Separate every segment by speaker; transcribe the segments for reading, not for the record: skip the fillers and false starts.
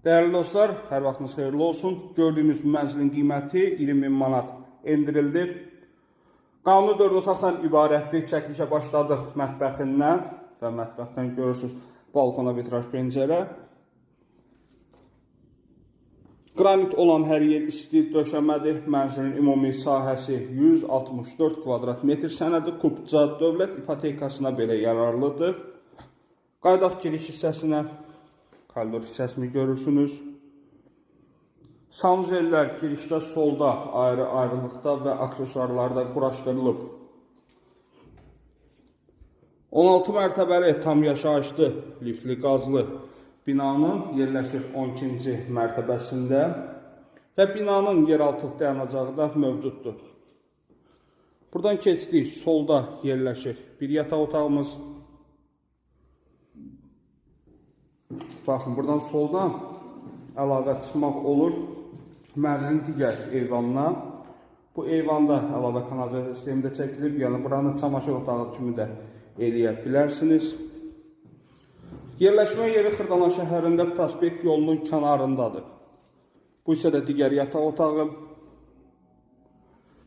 Speaker 1: Değerli dostlar, hər vaxtınız xeyirli olsun. Gördüyünüz mənzilin qiyməti 20.000 manat endirildi. Qanuni 4 otaqdan ibarətdir. Çəkilişə başladıq mətbəxindən və mətbəxdən görürsünüz balkona vitraj pəncərə. Qranit olan hər yer isti döşəmədir. Mənzilin ümumi sahəsi 164 kvadrat metr sənədi Qubca dövlət ipotekasına belə yararlıdır. Qaydaq giriş hissəsinə. Koridor hissəsini görürsünüz. Sanuzellər girişdə solda ayrı-ayrılıqda və aksesuarlarda quraşdırılıb. 16 mərtəbəli tam yaşayışlı liftli qazlı binanın yerləşir 12-ci mərtəbəsində və binanın yeraltı dayanacağı da mövcuddur. Buradan keçdik, solda yerləşir bir yataq otağımız. Baxın, buradan soldan əlavə çıxmaq olur mənzilin digər eyvanına. Bu eyvanda əlavə kanalizasiya sistemi də çəkilib, yəni buranı çamaşır otağı kimi də eləyə bilərsiniz. Yerləşmə yeri Xırdalan şəhərində prospekt yolunun kənarındadır. Bu isə də digər yataq otağı.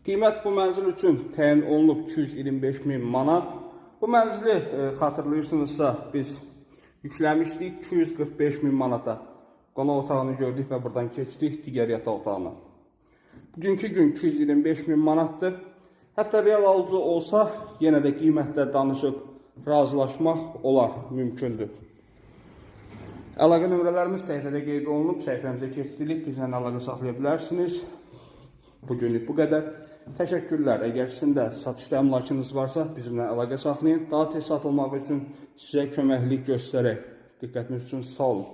Speaker 1: Qiymət bu mənzil üçün təyin olunub 225.000 manat. Bu mənzili xatırlayırsınızsa biz yükləmişdik 245.000 manata. Qonaq otağını gördük və buradan keçdik digər yataq otağına. Bugünkü gün 225.000 manatdır. Hətta real alıcı olsa, yenə də qiymətlə danışıb razılaşmaq olar, mümkündür. Əlaqə nömrələrimiz səhifədə qeyd olunub, səhifəmizə keçdirik, bizlə əlaqə saxlaya bilərsiniz. Bugünlük bu qədər. Təşəkkürlər. Əgər sizin də satışda əmlakınız varsa, bizimlə əlaqə saxlayın. Daha tez satılmaq üçün sizə köməklik göstərək. Diqqətiniz üçün sağ olun.